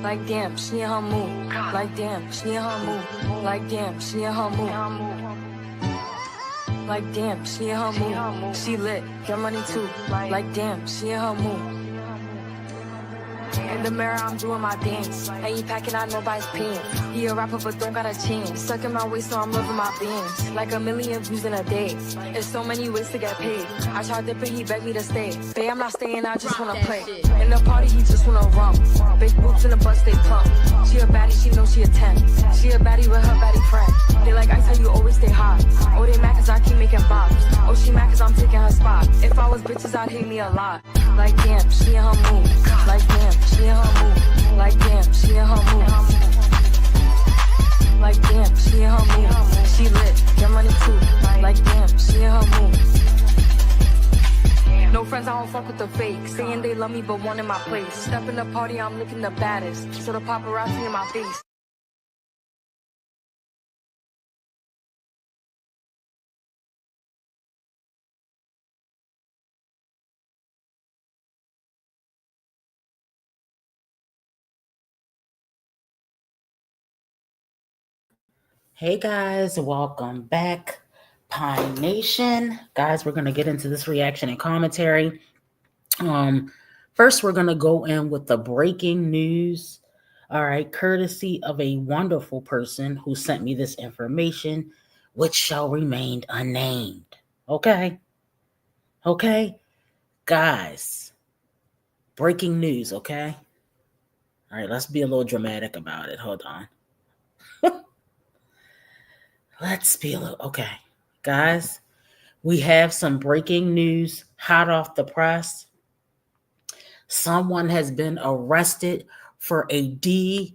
Like damn, she in her mood. Like damn, she in her mood. Like damn, she in her mood. Like damn, she in her mood. She lit, get money too. Like damn, she in her mood. In the mirror, I'm doing my dance. Ain't you packing out nobody's pants. He a rapper, but don't got a chance. Stuck in my waist, so I'm loving my bands. Like a million views in a day. There's so many ways to get paid. I tried dipping, he begged me to stay. Babe, I'm not staying, I just wanna play. In the party, he just wanna rump. Big boobs in the bus, they plump. She a baddie, she knows she a 10. She a baddie with her baddie friend. They like I tell you always stay hot. Oh, they mad cause I keep making bops. Oh, she mad cause I'm taking her spot. If I was bitches, I'd hate me a lot. Like damn, she in her mood. Like damn, she in her mood. Like damn, she in her mood. Like damn, she in her mood. She lit, get money too. Like damn, she in her mood. No friends, I don't fuck with the fake. Saying they love me, but one in my place. Step in the party, I'm looking the baddest. So the paparazzi in my face. Hey guys, welcome back, Pine Nation. Guys, we're going to get into this reaction and commentary. First, we're going to go in with the breaking news. All right, courtesy of a wonderful person who sent me this information, which shall remain unnamed. Okay? Guys, breaking news, okay? All right, let's be a little dramatic about it. Hold on. Let's be a little, okay. Guys, we have some breaking news hot off the press. Someone has been arrested for a DUI.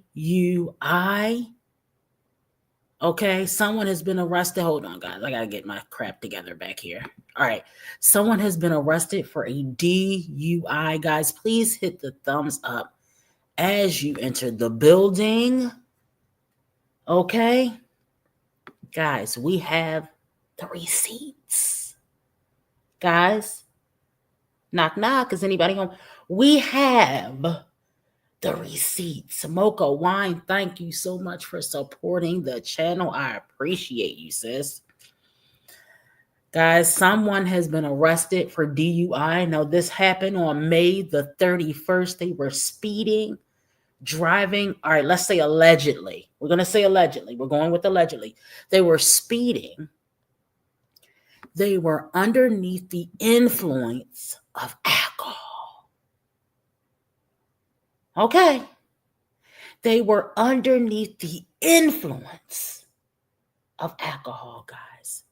Okay, someone has been arrested. Hold on, guys. I got to get my crap together back here. All right, someone has been arrested for a DUI. Guys, please hit the thumbs up as you enter the building. Okay? Guys, we have the receipts. Guys, knock, knock. Is anybody home? We have the receipts. Mocha Wine, thank you so much for supporting the channel. I appreciate you, sis. Guys, someone has been arrested for DUI. Now, this happened on May the 31st. They were speeding, driving. All right, let's say allegedly. We're going to say allegedly. We're going with allegedly. They were speeding. They were underneath the influence of alcohol. Okay. They were underneath the influence of alcohol, guys.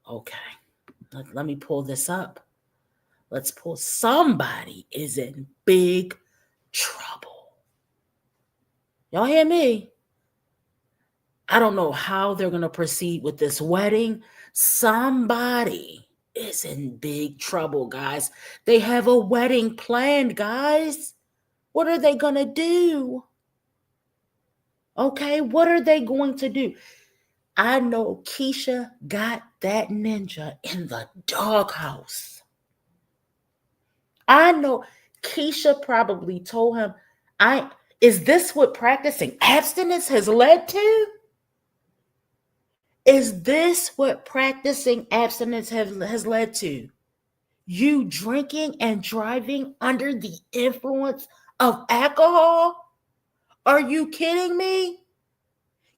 Okay. Let me pull this up. Let's pull. Somebody is in big trouble. Y'all hear me? I don't know how they're going to proceed with this wedding. Somebody is in big trouble, guys. They have a wedding planned, guys. What are they going to do? Okay, what are they going to do? I know Keisha got that ninja in the doghouse. I know Keisha probably told him, is this what practicing abstinence has led to? Is this what practicing abstinence has led to? You drinking and driving under the influence of alcohol? Are you kidding me?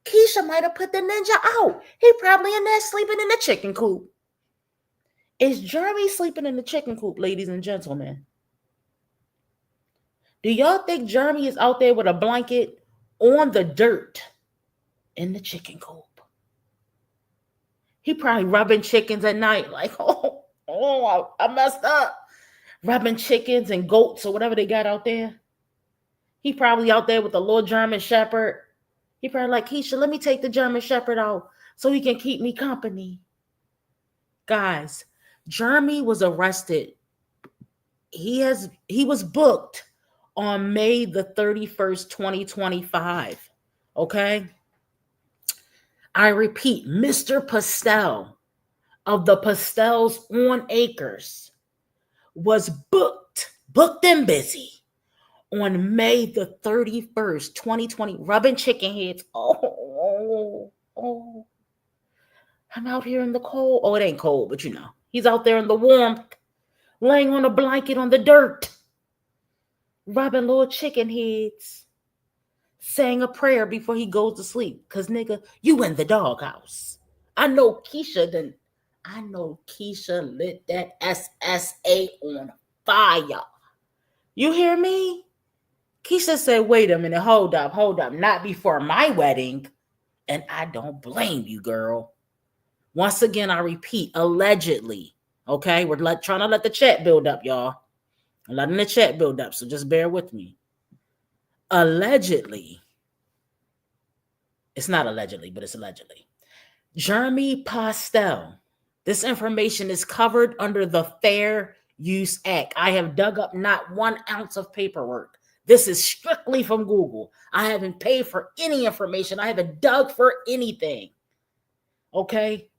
Keisha might have put the ninja out. He probably in there sleeping in the chicken coop. Is Jeremy sleeping in the chicken coop, ladies and gentlemen? Do y'all think Jeremy is out there with a blanket on the dirt in the chicken coop? He probably rubbing chickens at night like, I messed up. Rubbing chickens and goats or whatever they got out there. He probably out there with a little German Shepherd. He probably like, Keisha, let me take the German Shepherd out so he can keep me company. Guys, Jeremy was arrested. He was booked on May the 31st, 2025. Okay? I repeat, Mr. Pastel of the Pastels on Acres was booked and busy on May the 31st, 2020, rubbing chicken heads. Oh. I'm out here in the cold. Oh, it ain't cold, but he's out there in the warmth, laying on a blanket on the dirt, rubbing little chicken heads, saying a prayer before he goes to sleep. Because, nigga, you in the doghouse. I know Keisha lit that SSA on fire. You hear me? Keisha said, wait a minute, hold up. Not before my wedding. And I don't blame you, girl. Once again, I repeat, allegedly. Okay? We're trying to let the chat build up, y'all. I'm letting the chat build up, so just bear with me. Allegedly. It's not allegedly, but it's allegedly. Jeremy Postel. This information is covered under the Fair Use Act. I have dug up not 1 ounce of paperwork. This is strictly from Google. I haven't paid for any information. I haven't dug for anything. Okay?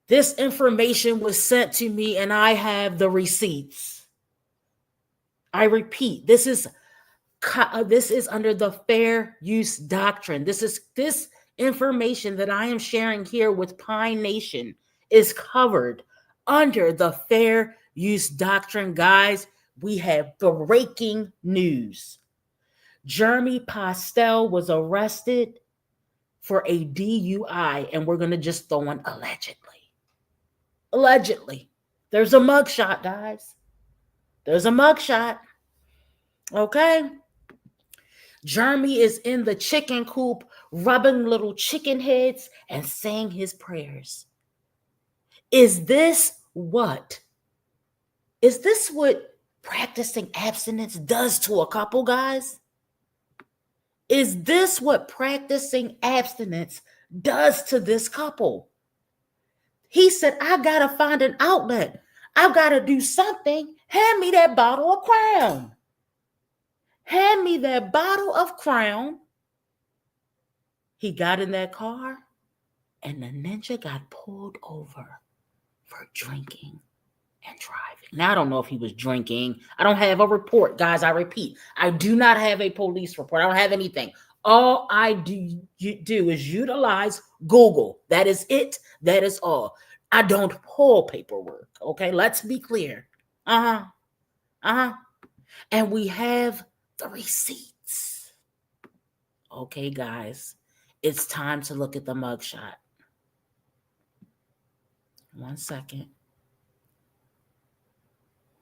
This information was sent to me and I have the receipts. I repeat, this is under the Fair Use Doctrine. This information that I am sharing here with Pine Nation is covered under the Fair Use Doctrine. Guys, we have breaking news. Jeremy Postel was arrested for a DUI, and we're going to just throw in allegedly. Allegedly. There's a mugshot, guys. There's a mugshot. Okay? Jeremy is in the chicken coop, rubbing little chicken heads and saying his prayers. Is this what practicing abstinence does to a couple, guys? Is this what practicing abstinence does to this couple? He said, I gotta find an outlet. I've got to do something. Hand me that bottle of Crown. Hand me that bottle of Crown. He got in that car and the ninja got pulled over for drinking and driving. Now, I don't know if he was drinking. I don't have a report, guys. I repeat, I do not have a police report. I don't have anything. All I do is utilize Google. That is it. That is all. I don't pull paperwork. Okay, let's be clear. And we have the receipts. Okay, guys, it's time to look at the mugshot. 1 second.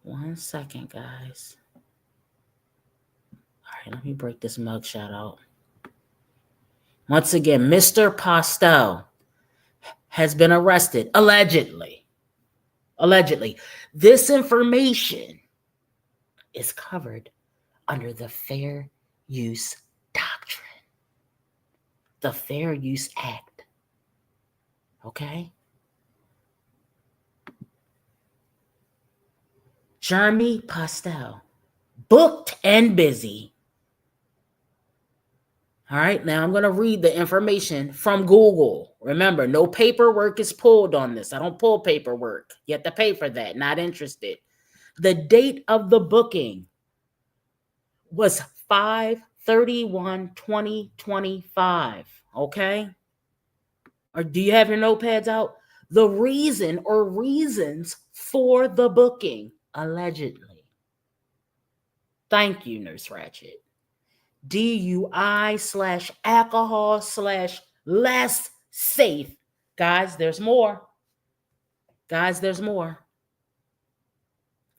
1 second, guys. All right, let me break this mugshot out. Once again, Mr. Postel has been arrested, allegedly. This information is covered under the Fair Use Doctrine, the Fair Use Act. Okay? Jeremy Postel, booked and busy. All right, now I'm going to read the information from Google. Remember, no paperwork is pulled on this. I don't pull paperwork. You have to pay for that. Not interested. The date of the booking was 5/31/2025. Okay? Or do you have your notepads out? The reason or reasons for the booking, allegedly. Thank you, Nurse Ratchet. DUI/alcohol/less safe. Guys, there's more.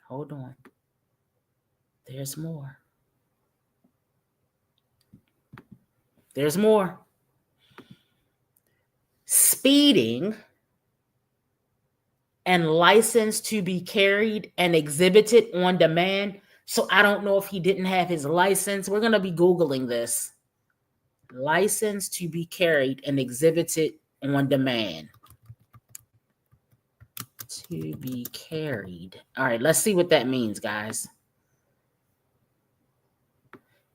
Hold on. There's more. Speeding and license to be carried and exhibited on demand. So I don't know if he didn't have his license. We're going to be Googling this. License to be carried and exhibited on demand. To be carried. All right, let's see what that means, guys.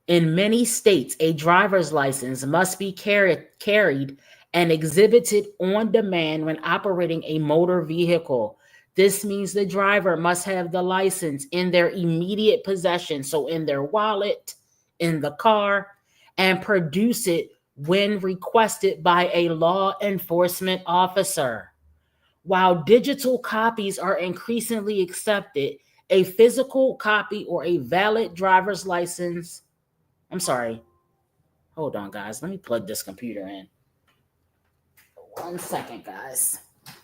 In many states, a driver's license must be carried and exhibited on demand when operating a motor vehicle. This means the driver must have the license in their immediate possession, so in their wallet, in the car, and produce it when requested by a law enforcement officer. While digital copies are increasingly accepted, a physical copy or a valid driver's license. I'm sorry. Hold on, guys. Let me plug this computer in. 1 second, guys.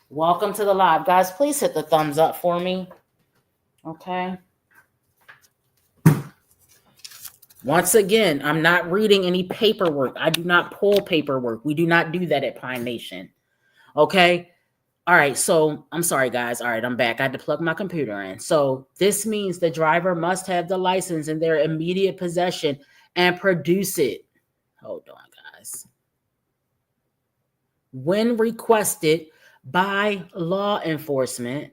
Welcome to the live. Guys, please hit the thumbs up for me. Okay. Once again, I'm not reading any paperwork. I do not pull paperwork. We do not do that at Pine Nation. Okay. All right. So I'm sorry, guys. All right. I'm back. I had to plug my computer in. So this means the driver must have the license in their immediate possession and produce it. Hold on, guys. When requested by law enforcement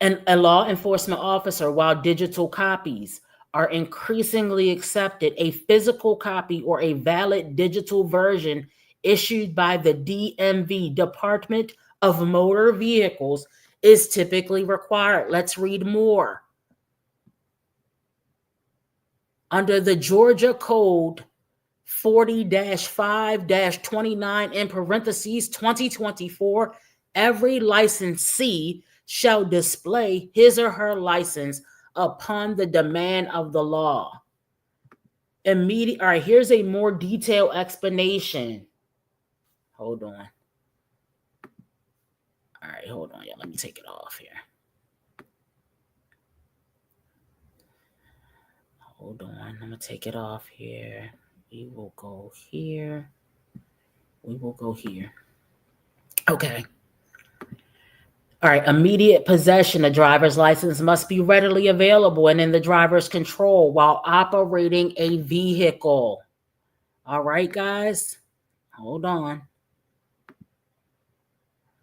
and a law enforcement officer, while digital copies are increasingly accepted, a physical copy or a valid digital version issued by the DMV, Department of Motor Vehicles, is typically required. Let's read more. Under the Georgia Code 40-5-29 in parentheses 2024, every licensee shall display his or her license upon the demand of the law. All right, here's a more detailed explanation. Hold on. All right, hold on. Yeah, let me take it off here. Hold on. I'm going to take it off here. We will go here. We will go here. Okay. All right. Immediate possession of driver's license must be readily available and in the driver's control while operating a vehicle. All right, guys. Hold on.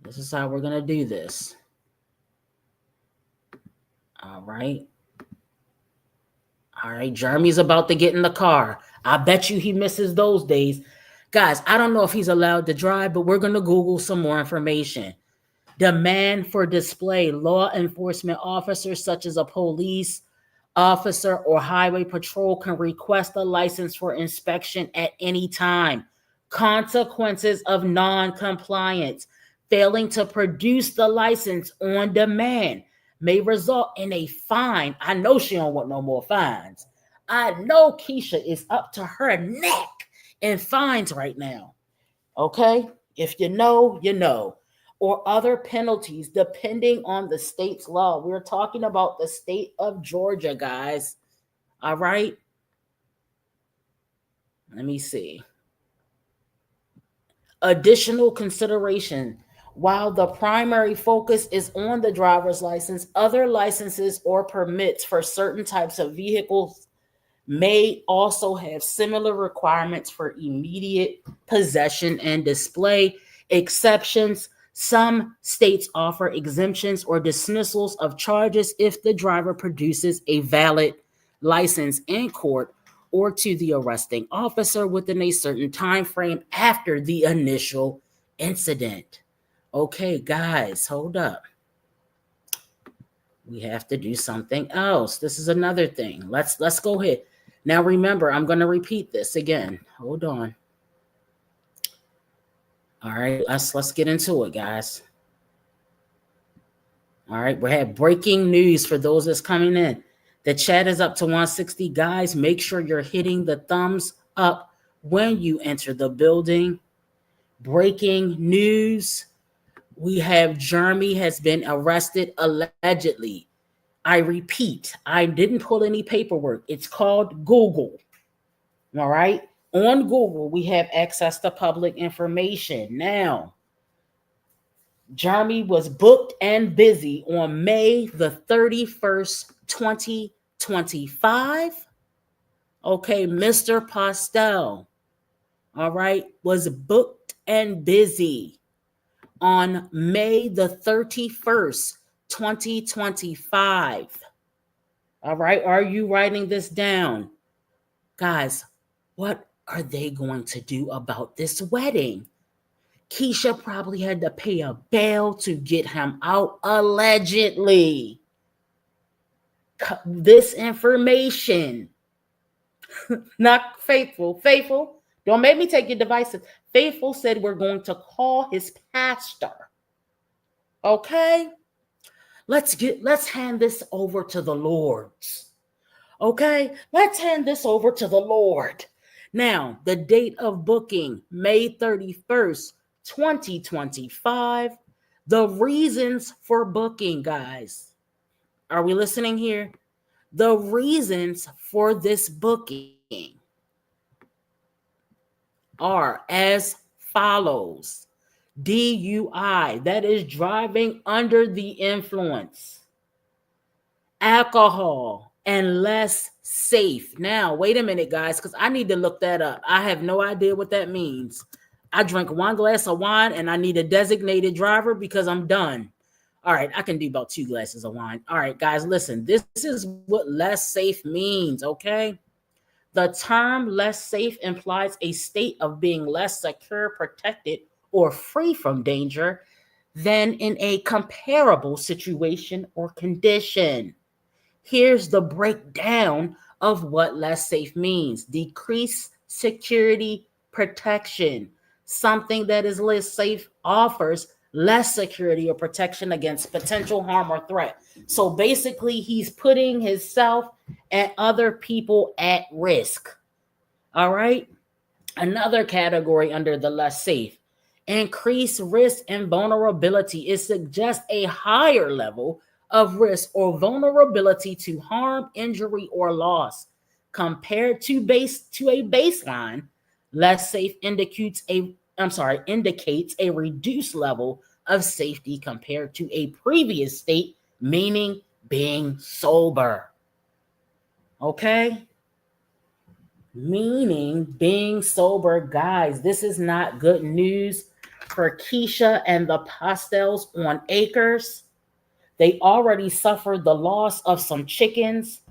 This is how we're going to do this. All right. All right. Jeremy's about to get in the car. I bet you he misses those days. Guys, I don't know if he's allowed to drive, but we're going to Google some more information. Demand for display. Law enforcement officers such as a police officer or highway patrol can request a license for inspection at any time. Consequences of non-compliance. Failing to produce the license on demand may result in a fine. I know she don't want no more fines. I know Keisha is up to her neck in fines right now. Okay? If you know, you know. Or other penalties depending on the state's law. We're talking about the state of Georgia, guys. All right? Let me see. Additional consideration. While the primary focus is on the driver's license, other licenses or permits for certain types of vehicles may also have similar requirements for immediate possession and display. Exceptions. Some states offer exemptions or dismissals of charges if the driver produces a valid license in court or to the arresting officer within a certain time frame after the initial incident. Okay, guys, hold up. We have to do something else. This is another thing. Let's go ahead. Now remember, I'm going to repeat this again. Hold on. All right, let's get into it, guys. All right, we have breaking news for those that's coming in. The chat is up to 160. Guys, make sure you're hitting the thumbs up when you enter the building. Breaking news. We have Jeremy has been arrested allegedly. I repeat, I didn't pull any paperwork. It's called Google. All right. On Google, we have access to public information. Now, Jeremy was booked and busy on May the 31st, 2025. Okay, Mr. Postel, all right, was booked and busy on May the 31st, 2025. All right, are you writing this down? Guys, what are they going to do about this wedding? Keisha probably had to pay a bail to get him out, allegedly. This information, not Faithful. Faithful, don't make me take your devices. Faithful said we're going to call his pastor. Okay? Let's hand this over to the Lord. Okay? Let's hand this over to the Lord. Now, the date of booking, May 31st, 2025. The reasons for booking, guys. Are we listening here? The reasons for this booking are as follows. DUI, that is driving under the influence. Alcohol and less safe. Now, wait a minute, guys, because I need to look that up. I have no idea what that means. I drink 1 glass of wine and I need a designated driver because I'm done. All right, I can do about 2 glasses of wine. All right, guys, listen. This is what less safe means, okay? The term less safe implies a state of being less secure, protected, or free from danger than in a comparable situation or condition. Here's the breakdown of what less safe means. Decreased security protection. Something that is less safe offers less security or protection against potential harm or threat. So basically, he's putting himself and other people at risk. All right. Another category under the less safe. Increased risk and vulnerability. It suggests a higher level of risk or vulnerability to harm, injury, or loss. Compared to a baseline, less safe indicates a reduced level of safety compared to a previous state, meaning being sober. Okay? Meaning being sober, guys. This is not good news for Keisha and the Pastels on Acres. They already suffered the loss of some chickens.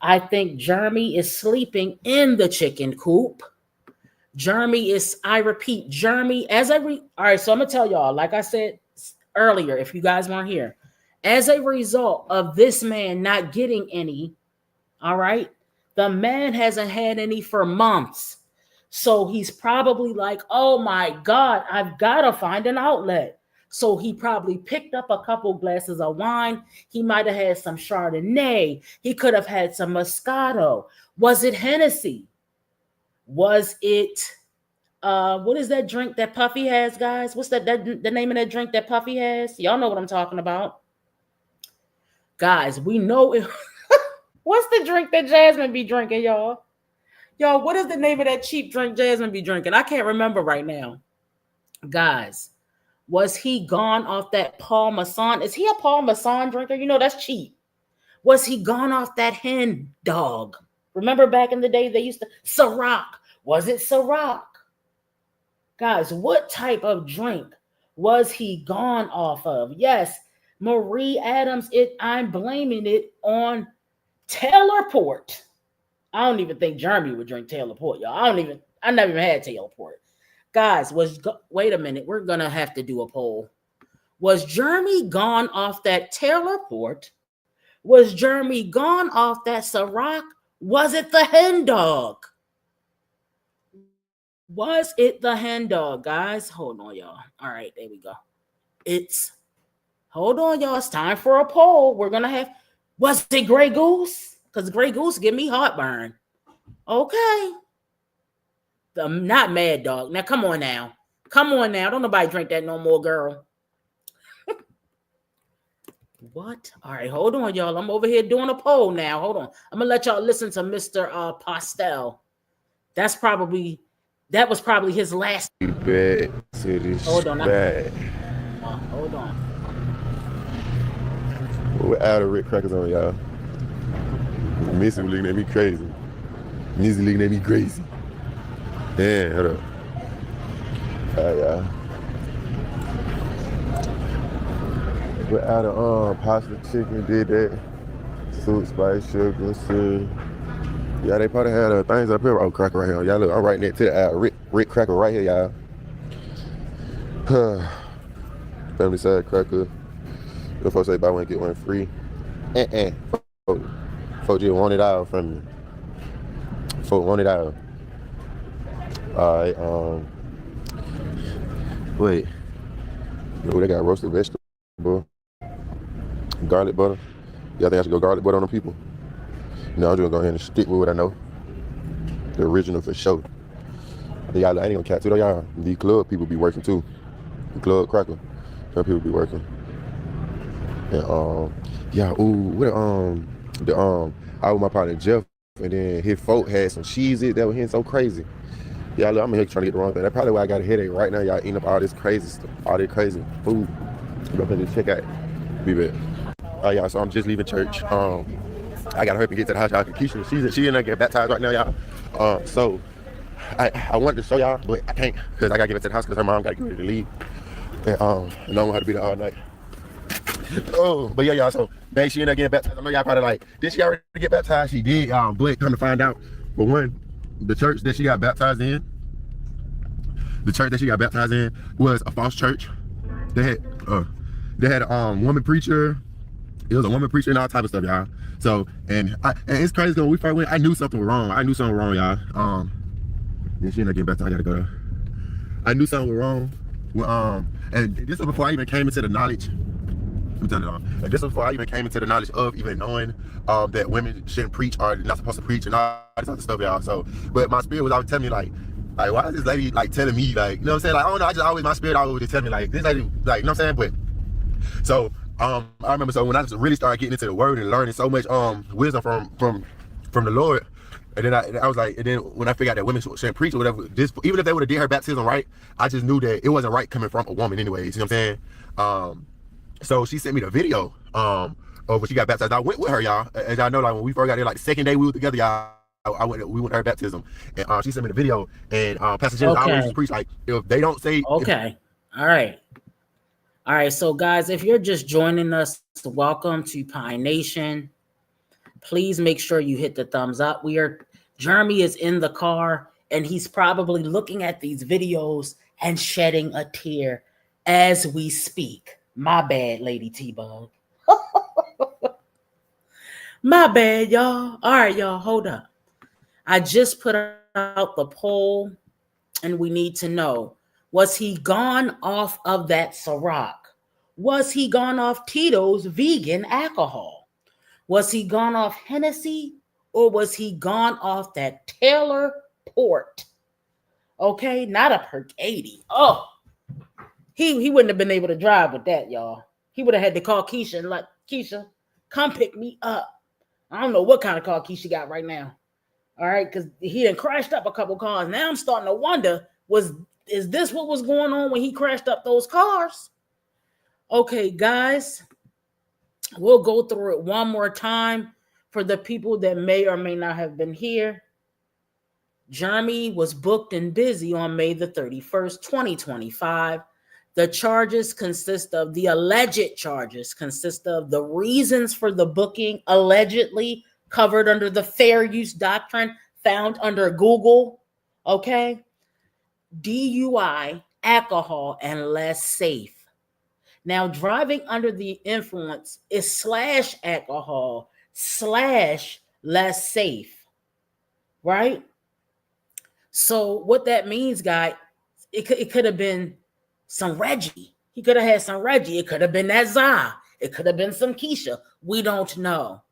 I think Jeremy is sleeping in the chicken coop. Jeremy, all right, so I'm gonna tell y'all, like I said earlier, if you guys weren't here, as a result of this man not getting any, all right, the man hasn't had any for months. So he's probably like, oh my God, I've got to find an outlet. So he probably picked up a couple glasses of wine. He might have had some Chardonnay. He could have had some Moscato. Was it Hennessy? Was it, what is that drink that Puffy has, guys? What's the name of that drink that Puffy has? Y'all know what I'm talking about. Guys, we know it. What's the drink that Jasmine be drinking, y'all? Y'all, what is the name of that cheap drink Jasmine be drinking? I can't remember right now. Guys, was he gone off that Paul Masson? Is he a Paul Masson drinker? You know, that's cheap. Was he gone off that hen dog? Remember back in the day, they used to, Ciroc. Was it Ciroc? Guys, what type of drink was he gone off of? Yes, Marie Adams, I'm blaming it on Taylor Port. I don't even think Jeremy would drink Taylor Port, y'all. I never even had Taylor Port. Guys, wait a minute. We're going to have to do a poll. Was Jeremy gone off that Taylor Port? Was Jeremy gone off that Ciroc? Was it the hen dog? Was it the hen dog, guys? Hold on, y'all. All right, there we go. Hold on, y'all. It's time for a poll. We're going to have, was it Grey Goose? Because Grey Goose give me heartburn. Okay. I'm not Mad Dog. Now, come on now. Come on now. Don't nobody drink that no more, girl. What? All right, hold on, y'all. I'm over here doing a poll now. Hold on. I'm going to let y'all listen to Mr. Pastel. That was probably his last. Bad city. Hold on. Bad. Hold on. We're out of red crackers on y'all. Missy looking at me crazy. Missy looking at me crazy. Yeah, hold up. All right, y'all. We're out of pasta chicken, did that. Soup, spice, sugar, syrup. Yeah, they probably had things up here. Oh, cracker right here. Y'all look, I'm right next to the red cracker right here, y'all. Family side cracker. The folks say buy one get one free. Folks just want it all from me. Folks want it all. Alright, wait. Oh, they got roasted vegetable. Garlic butter. Yeah, I think I should go garlic butter on them people. No, I'm just gonna go ahead and stick with what I know. The original for sure. Y'all, I ain't gonna catch it though, y'all. These club people be working too. The club cracker. Some people be working. And yeah, I was my partner Jeff, and then his folk had some cheeses that were hitting so crazy. Yeah, look, I'm here trying to get the wrong thing. That's probably why I got a headache right now. Y'all eating up all this crazy stuff, all this crazy food. I'm gonna just check out. Be back. Y'all, so I'm just leaving church. I gotta hurry up and get to the house. Y'all, Keisha, she in there getting baptized right now, y'all. So I wanted to show y'all, but I can't because I gotta get back to the house because her mom gotta get ready to leave. And I don't want her to be there all night. Oh, but yeah, y'all. So man, she in there getting baptized. I know y'all probably like, did she already get baptized? She did. But come to find out, but one, the church that she got baptized in, was a false church. They had a woman preacher. It was a woman preacher and all type of stuff, y'all. So and it's crazy because when we first went, I knew something was wrong. Y'all. Yeah, she ended up getting baptized. I gotta go there. I knew something was wrong. Well, and this was before I even came into the knowledge. Let me turn it on. And this was before I even came into the knowledge of even knowing that women shouldn't preach or not supposed to preach and all this other stuff, y'all. So, but my spirit was always telling me like why is this lady like telling me like, you know what I'm saying? Like, I don't know. I just always my spirit always just tell me like this lady like, you know what I'm saying? But so I remember so when I just really started getting into the word and learning so much wisdom from the Lord. And then I was like, and then when I figured out that women shouldn't preach or whatever, even if they would have did her baptism right, I just knew that it wasn't right coming from a woman anyways, you know what I'm saying? So she sent me the video of when she got baptized. I went with her, y'all. As y'all know, like when we first got there, like the second day we were together, y'all, we went to her baptism. And she sent me the video. And Pastor Jennings always preach like, if they don't say... Okay. All right. So guys, if you're just joining us, welcome to Pine Nation. Please make sure you hit the thumbs up. Jeremy is in the car and he's probably looking at these videos and shedding a tear as we speak. My bad, Lady T-Bug. My bad, y'all. All right, y'all, hold up. I just put out the poll and we need to know, was he gone off of that Ciroc? Was he gone off Tito's vegan alcohol? Was he gone off Hennessy or was he gone off that Taylor Port? Okay, not a Perk 80. Oh, he wouldn't have been able to drive with that, y'all. He would have had to call Keisha and like, Keisha, come pick me up. I don't know what kind of car Keisha got right now. All right, because he done crashed up a couple cars. Now I'm starting to wonder, is this what was going on when he crashed up those cars? Okay, guys, we'll go through it one more time for the people that may or may not have been here. Jeremy was booked and busy on May the 31st, 2025. The alleged charges consist of the reasons for the booking allegedly covered under the fair use doctrine found under Google. Okay. DUI, alcohol, and less safe. Now, driving under the influence is / alcohol / less safe, right? So what that means, guys, it could have been some Reggie. He could have had some Reggie. It could have been that Zah. It could have been some Keisha. We don't know.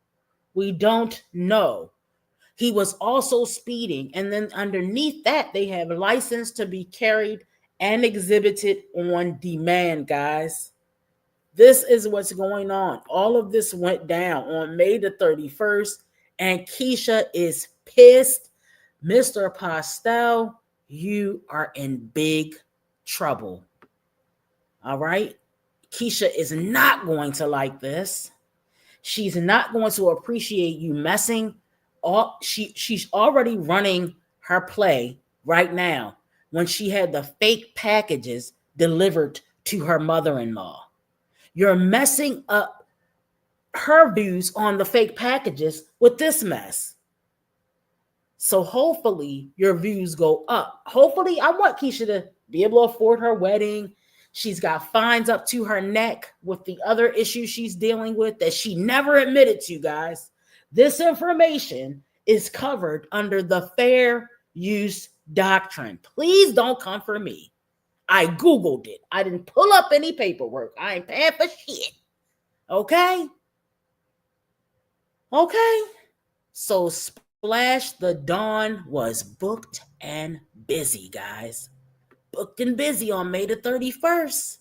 He was also speeding. And then underneath that, they have a license to be carried and exhibited on demand, guys. This is what's going on. All of this went down on May the 31st, and Keisha is pissed. Mr. Postel, you are in big trouble. All right? Keisha is not going to like this. She's not going to appreciate you messing. She's already running her play right now when she had the fake packages delivered to her mother-in-law. You're messing up her views on the fake packages with this mess. So hopefully your views go up. Hopefully, I want Keisha to be able to afford her wedding. She's got fines up to her neck with the other issues she's dealing with that she never admitted to, guys. This information is covered under the fair use doctrine. Please don't come for me. I Googled it. I didn't pull up any paperwork. I ain't paying for shit. Okay? Okay? So Splash the Dawn was booked and busy, guys. Booked and busy on May the 31st.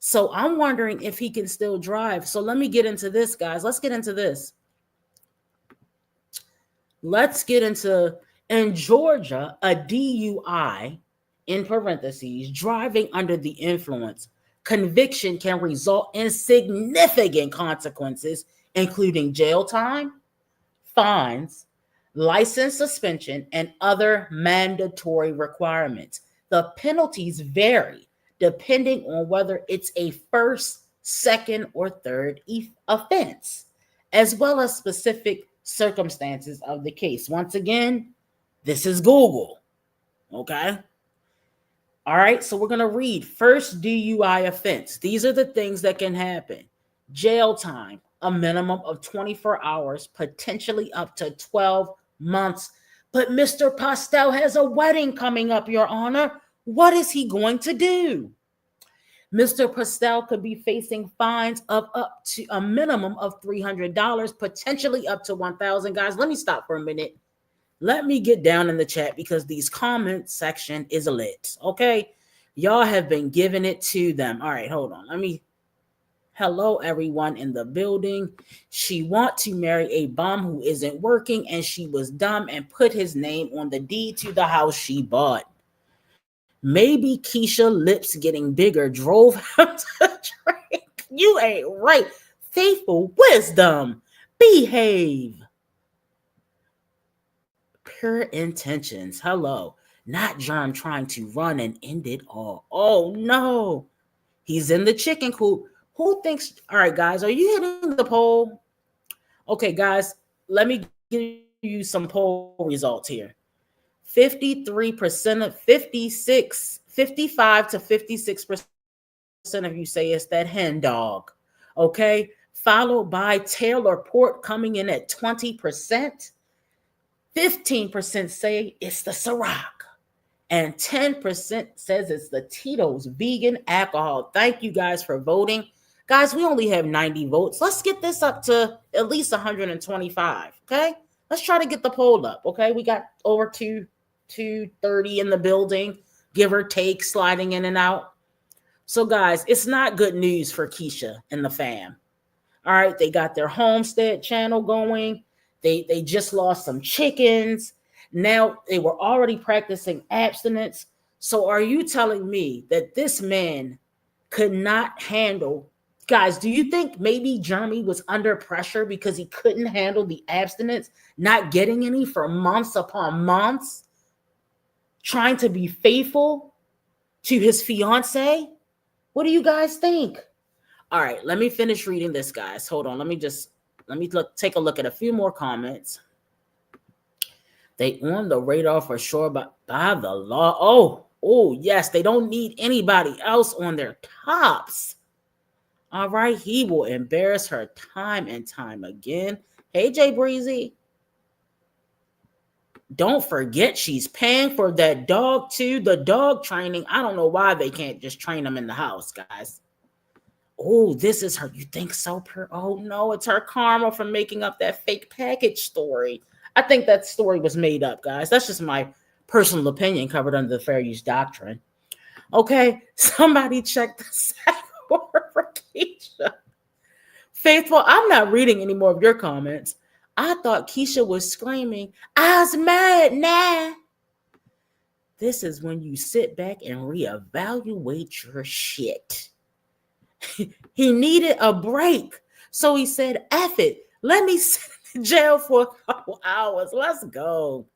So I'm wondering if he can still drive. So let me get into this, guys. Let's get into this. Let's get into, in Georgia, a DUI, in parentheses, driving under the influence, conviction can result in significant consequences, including jail time, fines, license suspension, and other mandatory requirements. The penalties vary depending on whether it's a first, second, or third offense, as well as specific circumstances of the case. Once again, this is Google. Okay? All right, so we're going to read first DUI offense. These are the things that can happen. Jail time, a minimum of 24 hours, potentially up to 12 months. But Mr. Postel has a wedding coming up, Your Honor. What is he going to do? Mr. Postel could be facing fines of up to a minimum of $300, potentially up to $1,000. Guys, let me stop for a minute. Let me get down in the chat because these comment section is lit. Okay. Y'all have been giving it to them. All right, hold on. Hello, everyone in the building. She want to marry a bum who isn't working, and she was dumb and put his name on the deed to the house she bought. Maybe Keisha lips getting bigger drove him to drink. You ain't right. Faithful wisdom. Behave. Pure intentions. Hello. Not Germ trying to run and end it all. Oh, no. He's in the chicken coop. Who thinks? All right, guys, are you hitting the poll? Okay, guys, let me give you some poll results here. 53% of 55 to 56% of you say it's that hen dog. Okay, followed by Taylor Port coming in at 20%. 15% say it's the Ciroc. And 10% says it's the Tito's vegan alcohol. Thank you guys for voting. Guys, we only have 90 votes. Let's get this up to at least 125, okay? Let's try to get the poll up, okay? We got over 230 in the building, give or take, sliding in and out. So, guys, it's not good news for Keisha and the fam. All right, they got their homestead channel going. They just lost some chickens. Now, they were already practicing abstinence. So are you telling me that this man could not handle... Guys, do you think maybe Jeremy was under pressure because he couldn't handle the abstinence, not getting any for months upon months, trying to be faithful to his fiance? What do you guys think? All right, let me finish reading this, guys. Hold on. Let me take a look at a few more comments. They on the radar for sure, but by the law. Oh, yes, they don't need anybody else on their tops. All right, he will embarrass her time and time again. Hey, Jay Breezy. Don't forget she's paying for that dog too. The dog training. I don't know why they can't just train them in the house, guys. Oh, this is her. You think so? Oh, no, it's her karma for making up that fake package story. I think that story was made up, guys. That's just my personal opinion covered under the fair use doctrine. Okay, somebody check the second order for Keisha. Faithful, I'm not reading any more of your comments. I thought Keisha was screaming, I was mad now. This is when you sit back and reevaluate your shit. He needed a break. So he said, F it. Let me sit in jail for a couple hours. Let's go.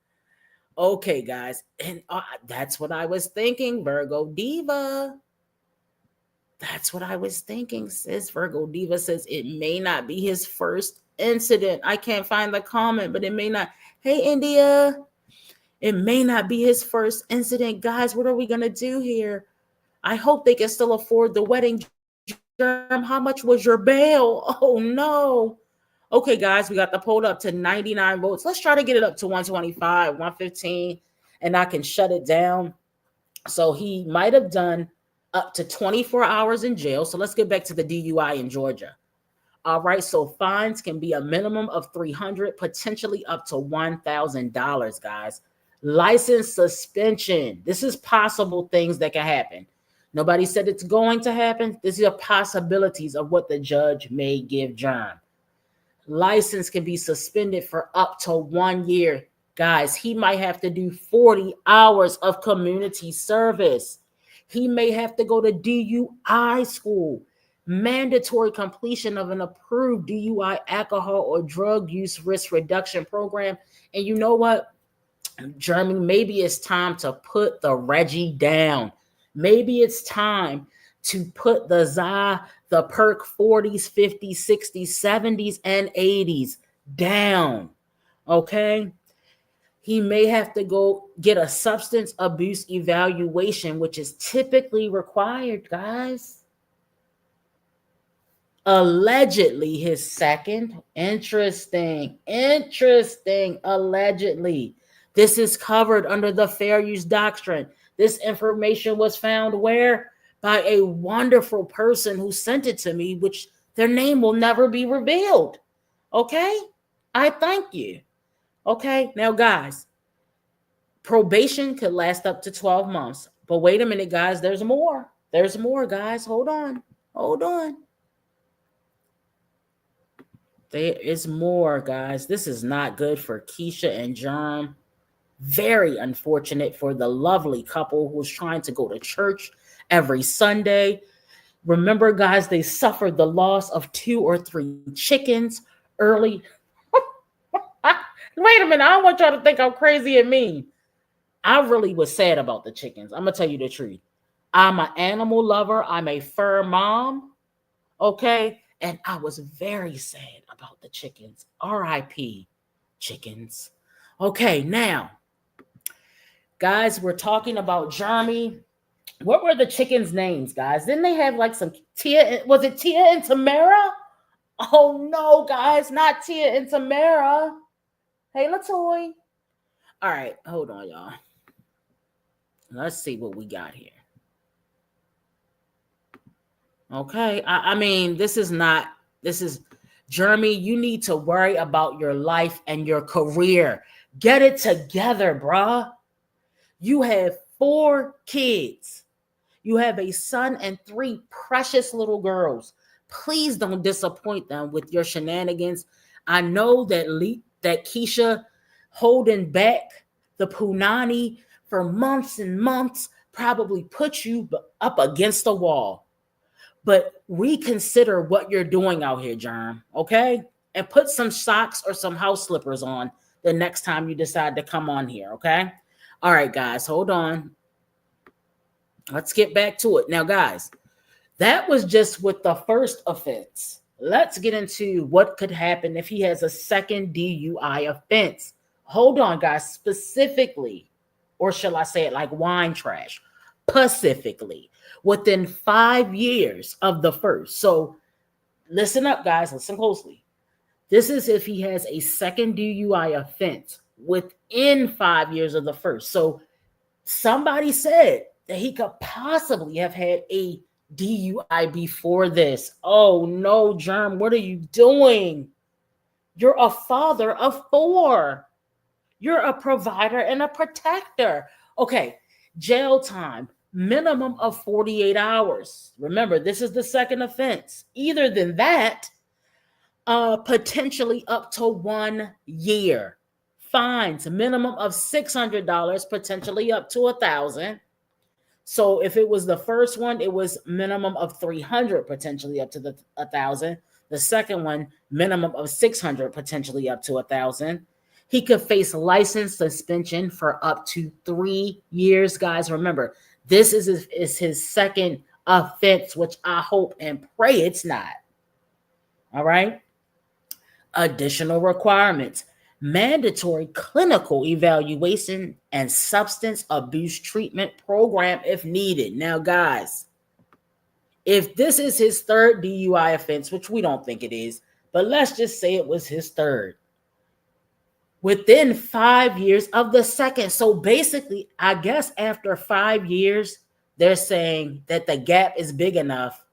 Okay, guys. And that's what I was thinking, Virgo Diva. That's what I was thinking, sis. Virgo Diva says it may not be his first incident. I can't find the comment, but it may not. Hey, India. It may not be his first incident. Guys, what are we going to do here? I hope they can still afford the wedding. Germ, how much was your bail? Oh no. Okay, guys, we got the poll up to 99 votes. Let's try to get it up to 125, 115, and I can shut it down. So he might have done up to 24 hours in jail. So let's get back to the DUI in Georgia. All right, so fines can be a minimum of $300, potentially up to $1,000, guys. License suspension. This is possible things that can happen. Nobody said it's going to happen. These are possibilities of what the judge may give Germ. License can be suspended for up to 1 year. Guys, he might have to do 40 hours of community service. He may have to go to DUI school. Mandatory completion of an approved DUI alcohol or drug use risk reduction program. And you know what, Jeremy, maybe it's time to put the Reggie down. Maybe it's time to put the the perk 40s, 50s, 60s, 70s, and 80s down. Okay? He may have to go get a substance abuse evaluation, which is typically required, guys. Allegedly, his second. Interesting. Allegedly. This is covered under the fair use doctrine. This information was found where? By a wonderful person who sent it to me, which their name will never be revealed. Okay? I thank you. Okay? Now, guys, probation could last up to 12 months. But wait a minute, guys. There's more. There's more, guys. Hold on. There is more, guys. This is not good for Keisha and Germ. Very unfortunate for the lovely couple who's trying to go to church every Sunday. Remember, guys, they suffered the loss of 2 or 3 chickens early. Wait a minute. I don't want y'all to think I'm crazy and mean. I really was sad about the chickens. I'm going to tell you the truth. I'm an animal lover. I'm a fur mom. Okay? And I was very sad about the chickens. R.I.P. chickens. Okay, now, guys, we're talking about Jeremy. What were the chickens' names, guys? Didn't they have like some Tia? Was it Tia and Tamara? Oh, no, guys, not Tia and Tamara. Hey, Latoy. All right, hold on, y'all. Let's see what we got here. Okay, I mean, this is Jeremy, you need to worry about your life and your career. Get it together, bruh. You have 4 kids. You have a son and 3 precious little girls. Please don't disappoint them with your shenanigans. I know that Keisha holding back the punani for months and months probably put you up against the wall. But reconsider what you're doing out here, Germ, okay? And put some socks or some house slippers on the next time you decide to come on here, okay? All right, guys, hold on. Let's get back to it. Now, guys, that was just with the first offense. Let's get into what could happen if he has a second DUI offense. Hold on, guys, specifically, or shall I say it like wine trash, specifically, within 5 years of the first. So listen up, guys. Listen closely. This is if he has a second DUI offense within 5 years of the first. So somebody said that he could possibly have had a DUI before this. Oh, no, Germ. What are you doing? You're a father of 4. You're a provider and a protector. Okay, jail time. Minimum of 48 hours. Remember, this is the second offense. Either than that, potentially up to 1 year. Fines, minimum of $600, potentially up to $1,000. So if it was the first one, it was minimum of $300, potentially up to the $1,000. The second one, minimum of $600, potentially up to $1,000. He could face license suspension for up to 3 years, guys. Remember, this is his second offense, which I hope and pray it's not. All right. Additional requirements. mandatory clinical evaluation and substance abuse treatment program if needed. Now, guys, if this is his third DUI offense, which we don't think it is, but let's just say it was his third, within 5 years of the second. So basically, I guess after 5 years, they're saying that the gap is big enough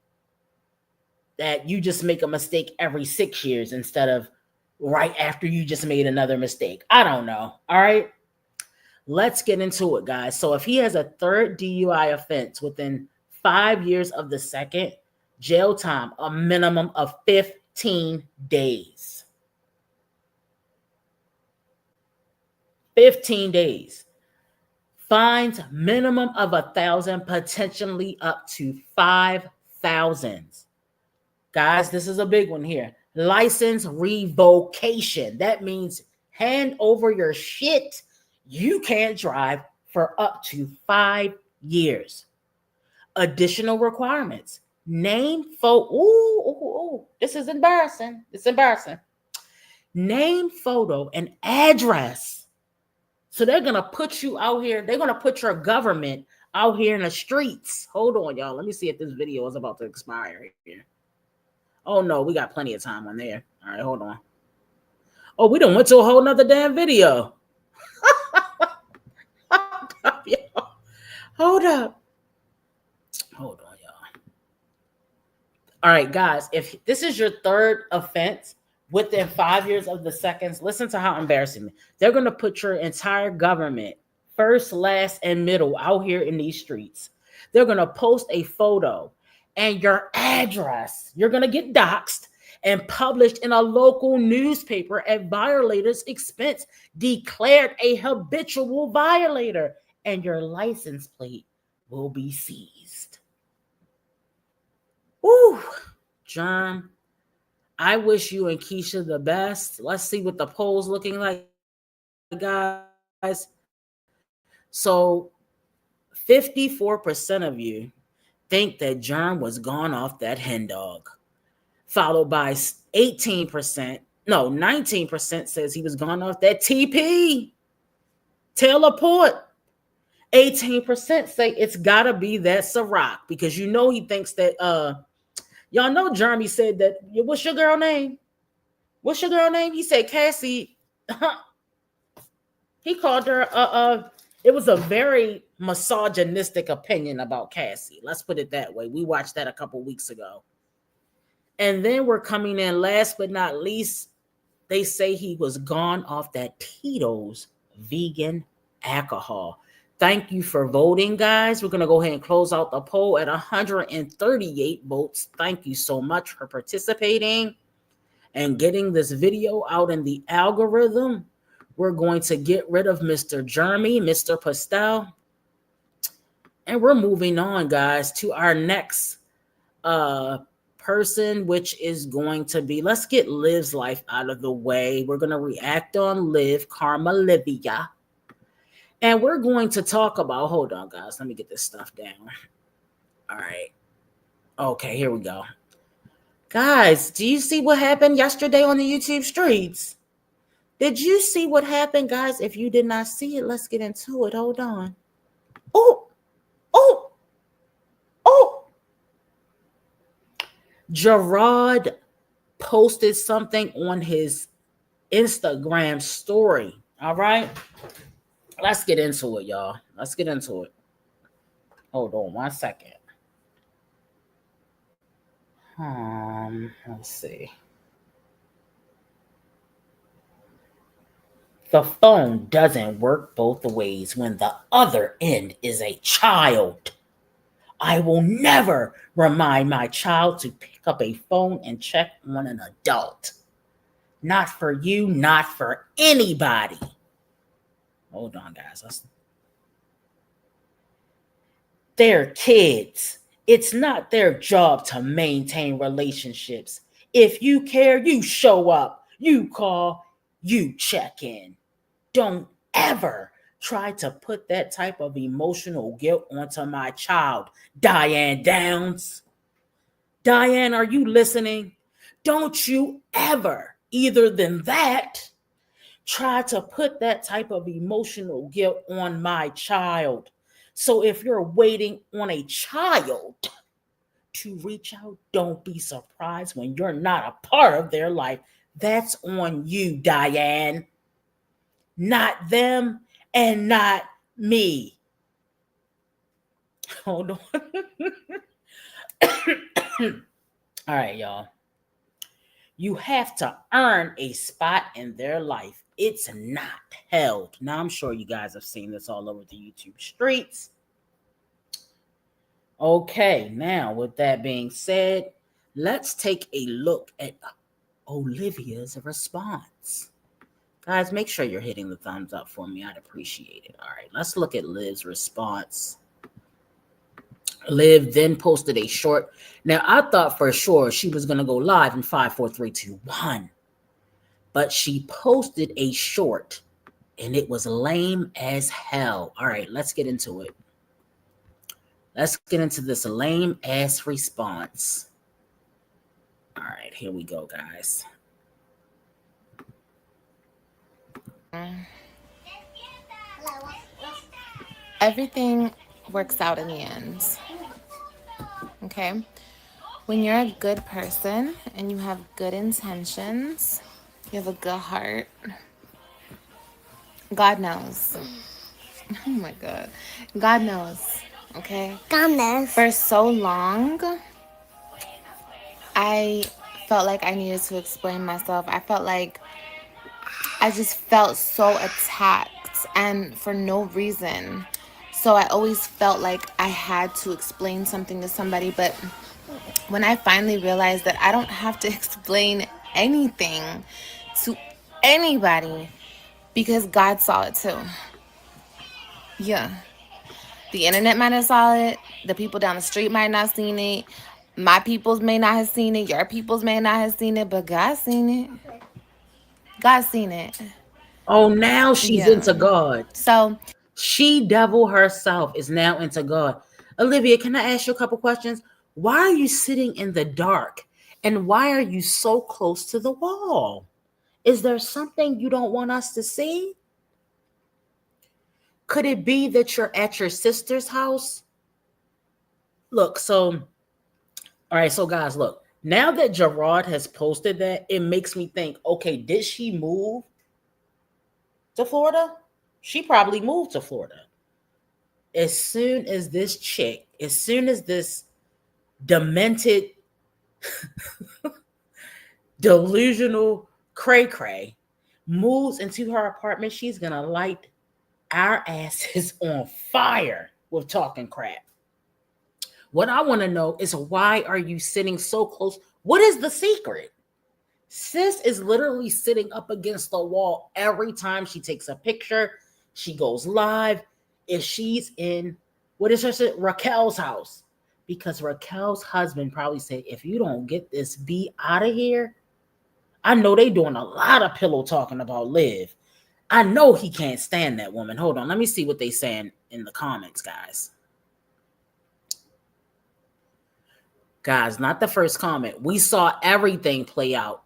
that you just make a mistake every 6 years instead of right after you just made another mistake. I don't know. All right. Let's get into it, guys. So if he has a third DUI offense within 5 years of the second, jail time, a minimum of 15 days. 15 days. Fines minimum of 1,000, potentially up to 5,000. Guys, this is a big one here. License revocation. That means hand over your shit. You can't drive for up to 5 years. Additional requirements. Name, photo. This is embarrassing. It's embarrassing. Name, photo, and address. So they're going to put you out here. They're going to put your government out here in the streets. Hold on, y'all. Let me see if this video is about to expire here. Oh, no, we got plenty of time on there. All right, hold on. Oh, we done went to a whole nother damn video. Hold up, y'all. Hold up. Hold on, y'all. All right, guys, if this is your third offense within 5 years of the seconds, listen to how embarrassing. They're going to put your entire government, first, last, and middle, out here in these streets. They're going to post a photo and your address. You're going to get doxxed and published in a local newspaper at violator's expense, declared a habitual violator, and your license plate will be seized. Ooh, John, I wish you and Keisha the best. Let's see what the poll's looking like, guys. So 54% of you think that John was gone off that hen dog, followed by 19% says he was gone off that TP, Taylor Port. 18% say it's gotta be that Ciroc, because you know he thinks that y'all know Jeremy said that, what's your girl name? What's your girl name? He said Cassie. He called her it was a very misogynistic opinion about Cassie. Let's put it that way. We watched that a couple weeks ago. And then we're coming in last but not least. They say he was gone off that Tito's vegan alcohol. Thank you for voting, guys. We're going to go ahead and close out the poll at 138 votes. Thank you so much for participating and getting this video out in the algorithm. We're going to get rid of Mr. Jeremy, Mr. Pastel. And we're moving on, guys, to our next person, which is going to be, let's get Liv's life out of the way. We're going to react on Liv, Karma Livia. And we're going to talk about, hold on, guys. Let me get this stuff down. All right. Okay, here we go. Guys, do you see what happened yesterday on the YouTube streets? Did you see what happened, guys? If you did not see it, let's get into it. Hold on. Oh. Gerard posted something on his Instagram story. All right. Let's get into it, y'all. Let's get into it. Hold on 1 second. Let's see. The phone doesn't work both ways when the other end is a child. I will never remind my child to pick up a phone and check on an adult. Not for you, not for anybody. Hold on, guys. They're kids. It's not their job to maintain relationships. If you care, you show up, you call, you check in. Don't ever try to put that type of emotional guilt onto my child, Diane Downs. Diane, are you listening? Don't you ever, either than that, try to put that type of emotional guilt on my child. So if you're waiting on a child to reach out, don't be surprised when you're not a part of their life. That's on you, Diane. Not them and not me. Hold on. All right, y'all. You have to earn a spot in their life. It's not held. Now, I'm sure you guys have seen this all over the YouTube streets. Okay, now with that being said, let's take a look at Olivia's response. Guys, make sure you're hitting the thumbs up for me. I'd appreciate it. All right, let's look at Liv's response. Liv then posted a short. Now, I thought for sure she was going to go live in 5, 4, 3, 2, 1. But she posted a short, and it was lame as hell. All right, let's get into it. Let's get into this lame ass response. All right, here we go, guys. Everything works out in the end. Okay? When you're a good person and you have good intentions, you have a good heart, God knows. Oh my God. God knows. Okay? God knows. For so long, I felt like I needed to explain myself. I felt like I just felt so attacked and for no reason. So I always felt like I had to explain something to somebody. But when I finally realized that I don't have to explain anything to anybody because God saw it too. Yeah. The internet might have saw it. The people down the street might not have seen it. My peoples may not have seen it. Your peoples may not have seen it. But God seen it. God seen it. Oh, now she's into God. So she devil herself is now into God. Olivia, can I ask you a couple questions? Why are you sitting in the dark? And why are you so close to the wall? Is there something you don't want us to see? Could it be that you're at your sister's house? Look, all right, so guys, look. Now that Gerard has posted that, it makes me think, okay, did she move to Florida? She probably moved to Florida. As soon as this demented, delusional cray-cray moves into her apartment, she's going to light our asses on fire with talking crap. What I want to know is, why are you sitting so close? What is the secret? Sis is literally sitting up against the wall every time she takes a picture. She goes live. If she's in, Raquel's house. Because Raquel's husband probably said, if you don't get this B out of here, I know they doing a lot of pillow talking about Liv. I know he can't stand that woman. Hold on. Let me see what they saying in the comments, guys. Guys, not the first comment. We saw everything play out.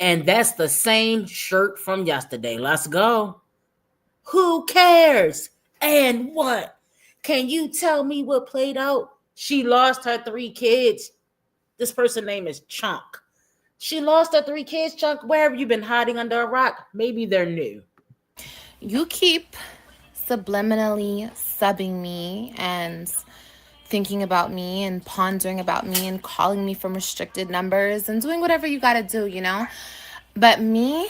And that's the same shirt from yesterday. Let's go. Who cares? And what? Can you tell me what played out? She lost her 3 kids. This person's name is Chunk. She lost her 3 kids, Chunk. Where have you been hiding under a rock? Maybe they're new. You keep subliminally subbing me and thinking about me and pondering about me and calling me from restricted numbers and doing whatever you got to do, you know? But me,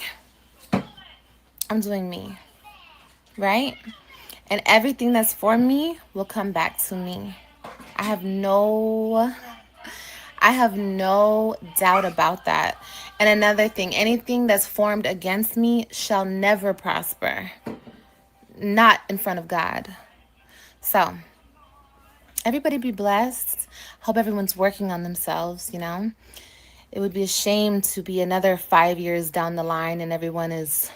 I'm doing me, right? And everything that's for me will come back to me. I have no doubt about that. And another thing, anything that's formed against me shall never prosper. Not in front of God. So, everybody be blessed. Hope everyone's working on themselves, you know. It would be a shame to be another 5 years down the line and everyone is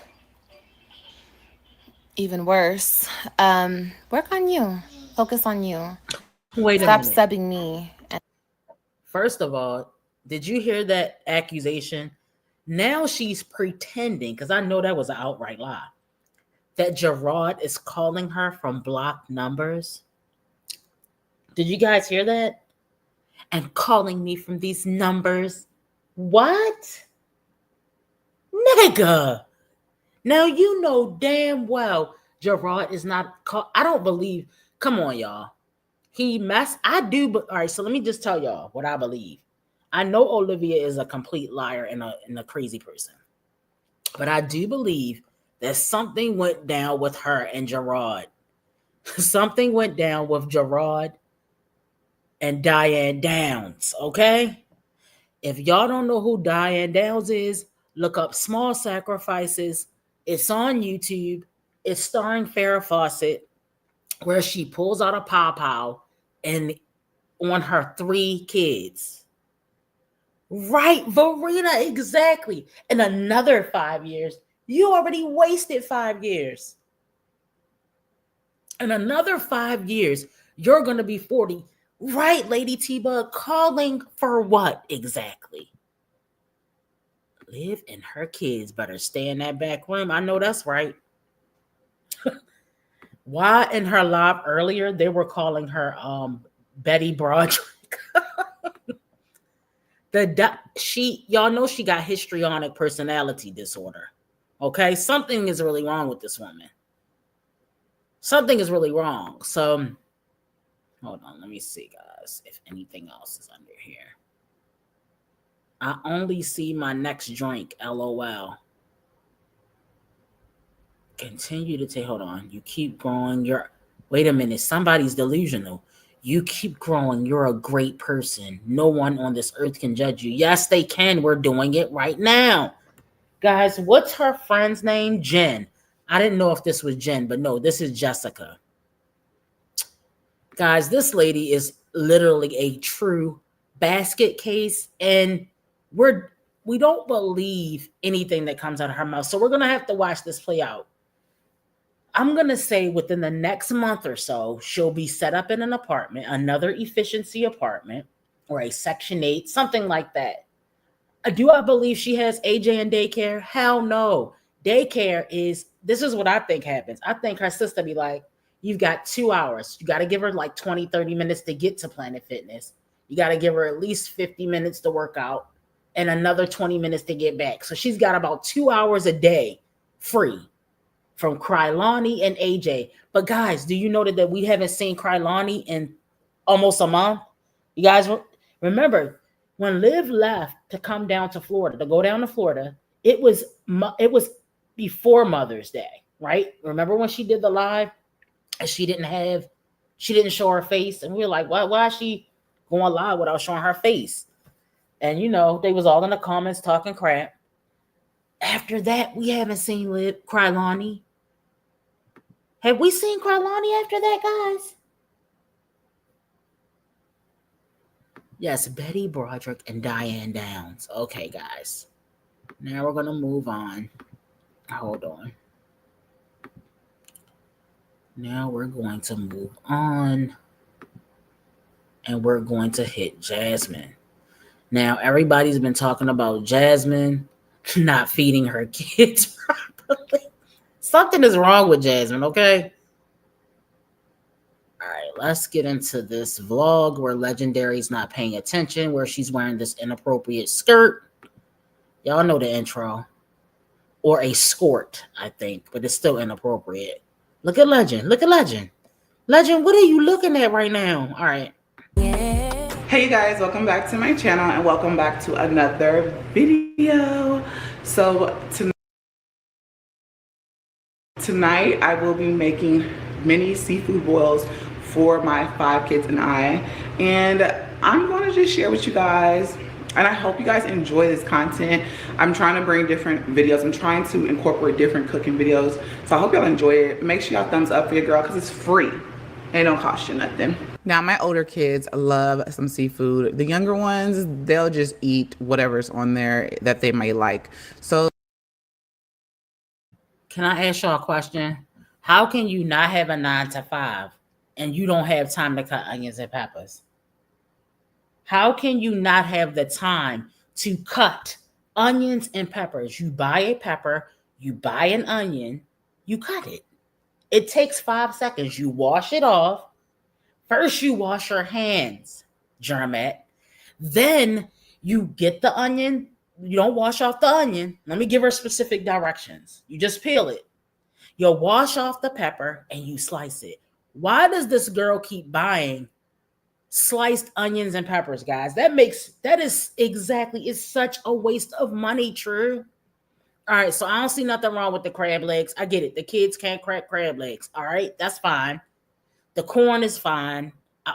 even worse. Work on you. Focus on you. Wait a Stop minute. subbing me. First of all, did you hear that accusation? Now she's pretending, because I know that was an outright lie, that Gerard is calling her from blocked numbers. Did you guys hear that? And calling me from these numbers. What? Nigga. Now you know damn well Gerard is not I don't believe. Come on, y'all. I do, but all right, so let me just tell y'all what I believe. I know Olivia is a complete liar and a crazy person. But I do believe that something went down with her and Gerard. Something went down with Gerard and Diane Downs, okay? If y'all don't know who Diane Downs is, look up Small Sacrifices. It's on YouTube. It's starring Farrah Fawcett, where she pulls out a pow and on her 3 kids. Right, Verena, exactly. In another 5 years, you already wasted 5 years. In another 5 years, you're going to be 40. Right, Lady T-Bug, calling for what exactly? Liv and her kids better stay in that back room. I know that's right. Why in her live earlier, they were calling her Betty Broderick. Y'all know she got histrionic personality disorder. Okay, something is really wrong with this woman. Something is really wrong. So, hold on, let me see, guys, if anything else is under here. I only see my next drink, LOL. Continue to take, hold on. You keep growing. Wait a minute, somebody's delusional. You keep growing. You're a great person. No one on this earth can judge you. Yes, they can. We're doing it right now. Guys, what's her friend's name? Jen. I didn't know if this was Jen, but no, this is Jessica. Guys, this lady is literally a true basket case, and we don't believe anything that comes out of her mouth. So we're going to have to watch this play out. I'm going to say within the next month or so, she'll be set up in an apartment, another efficiency apartment, or a Section 8, something like that. Do I believe she has AJ in daycare? Hell no. This is what I think happens. I think her sister be like, you've got 2 hours. You got to give her like 20, 30 minutes to get to Planet Fitness. You got to give her at least 50 minutes to work out and another 20 minutes to get back. So she's got about 2 hours a day free from Krylani and AJ. But guys, do you know that we haven't seen Krylani in almost a month? You guys remember when Liv left to come down to Florida, to go down to Florida, it was before Mother's Day, right? Remember when she did the live and she didn't show her face, and we were like, why is she going live without showing her face? And they was all in the comments talking crap. After that, we haven't seen Krylani. Have we seen Krylani after that, guys? Yes, Betty Broderick and Diane Downs. Okay, guys. Now we're going to move on. Hold on. Now we're going to move on. And we're going to hit Jasmine. Now, everybody's been talking about Jasmine not feeding her kids properly. Something is wrong with Jasmine, okay? All right, let's get into this vlog where Legendary's not paying attention, where she's wearing this inappropriate skirt. Y'all know the intro. Or a skirt, I think, but it's still inappropriate. Look at Legend. Look at Legend. Legend, what are you looking at right now? All right. Hey you guys, welcome back to my channel and welcome back to another video. So tonight I will be making mini seafood boils for my 5 kids and I, and I'm going to just share with you guys, and I hope you guys enjoy this content. I'm trying to bring different videos. I'm trying to incorporate different cooking videos, so I hope y'all enjoy it. Make sure y'all thumbs up for your girl because it's free and it don't cost you nothing. Now, my older kids love some seafood. The younger ones, they'll just eat whatever's on there that they may like. So, can I ask y'all a question? How can you not have a 9 to 5 and you don't have time to cut onions and peppers? How can you not have the time to cut onions and peppers. You buy a pepper, you buy an onion, you cut it. It takes 5 seconds. You wash it off. First, you wash your hands, Germette. Then you get the onion. You don't wash off the onion. Let me give her specific directions. You just peel it. You'll wash off the pepper and you slice it. Why does this girl keep buying sliced onions and peppers, guys? It's such a waste of money, True. All right, so I don't see nothing wrong with the crab legs. I get it. The kids can't crack crab legs. All right, that's fine. The corn is fine.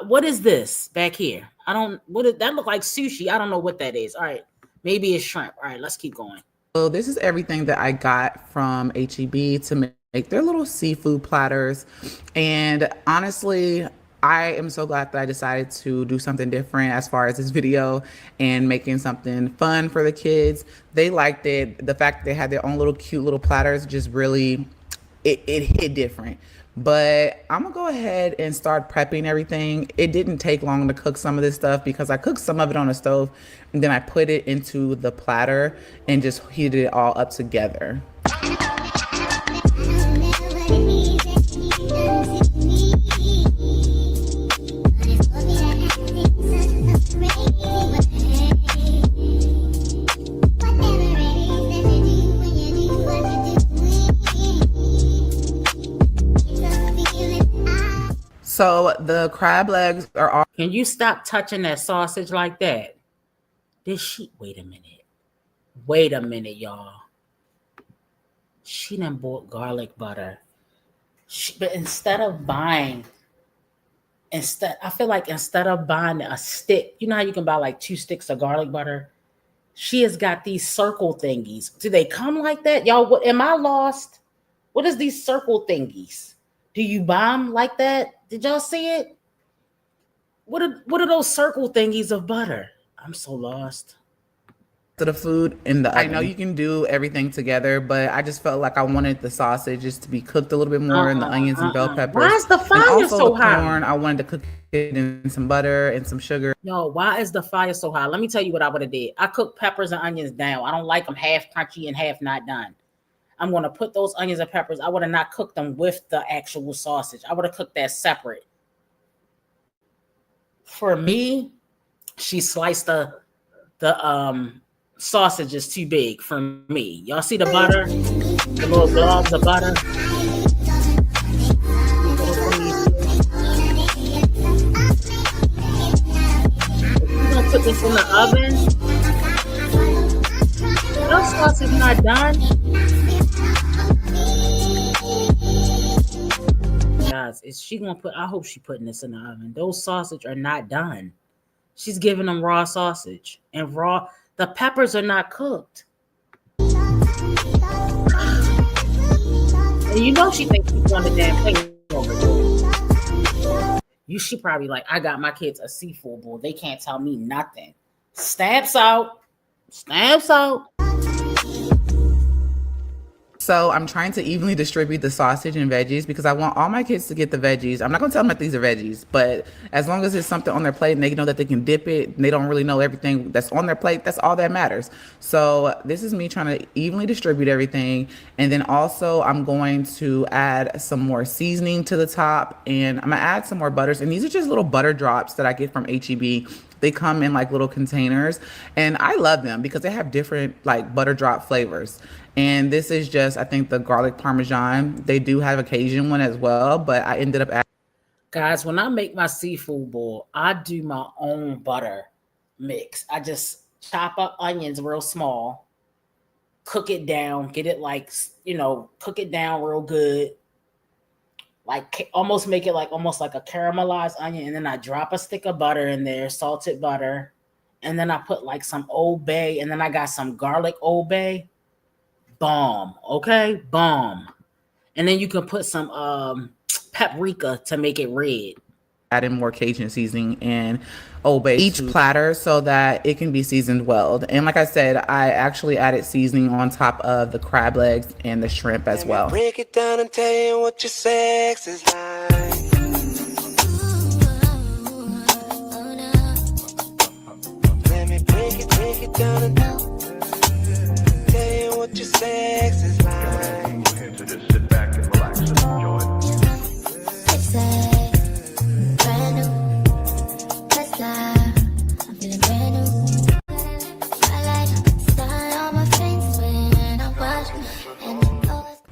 What is this back here? That look like sushi. I don't know what that is. All right, maybe it's shrimp. All right, let's keep going. So this is everything that I got from HEB to make their little seafood platters. And honestly, I am so glad that I decided to do something different as far as this video and making something fun for the kids. They liked it. The fact that they had their own little cute little platters just really, it hit different. But I'm gonna go ahead and start prepping everything. It didn't take long to cook some of this stuff because I cooked some of it on the stove and then I put it into the platter and just heated it all up together. So the crab legs are all. Can you stop touching that sausage like that? Wait a minute, y'all. She done bought garlic butter. But instead of buying a stick, you know how you can buy like 2 sticks of garlic butter? She has got these circle thingies. Do they come like that? Y'all, what am I lost? What is these circle thingies? Do you buy them like that? Did y'all see it? What are those circle thingies of butter? I'm so lost. To the food in the oven. I know you can do everything together, but I just felt like I wanted the sausages to be cooked a little bit more and the onions and bell peppers. Why is the fire so high? Corn, I wanted to cook it in some butter and some sugar. Yo, why is the fire so high? Let me tell you what I would have did. I cooked peppers and onions down. I don't like them half crunchy and half not done. I'm going to put those onions and peppers. I would have not cooked them with the actual sausage. I would have cooked that separate. For me, she sliced the sausages too big for me. Y'all see the butter? The little globs of butter? We're going to put this in the oven. Those sausage not done. Guys, I hope she's putting this in the oven. Those sausage are not done. She's giving them raw sausage. And the peppers are not cooked. And you know she thinks she's on the damn plate over there. She probably like, I got my kids a seafood bowl. They can't tell me nothing. Stamps out. Stamps out. So I'm trying to evenly distribute the sausage and veggies because I want all my kids to get the veggies. I'm not going to tell them that these are veggies, but as long as there's something on their plate and they know that they can dip it, and they don't really know everything that's on their plate, that's all that matters. So this is me trying to evenly distribute everything. And then also I'm going to add some more seasoning to the top, and I'm going to add some more butters. And these are just little butter drops that I get from HEB. They come in like little containers, and I love them because they have different like butter drop flavors. And this is just, I think, the garlic parmesan. They do have a Cajun one as well, but I ended up adding. Guys, when I make my seafood bowl, I do my own butter mix. I just chop up onions real small, cook it down, get it like, cook it down real good. Like almost make it like almost like a caramelized onion. And then I drop a stick of butter in there, salted butter. And then I put like some Old Bay, and then I got some garlic Old Bay. Bomb, okay? Bomb. And then you can put some paprika to make it red. Add in more Cajun seasoning and Old Bay each platter so that it can be seasoned well. And like I said, I actually added seasoning on top of the crab legs and the shrimp as well. Break it down and tell you what your sex is like. Let me break it down and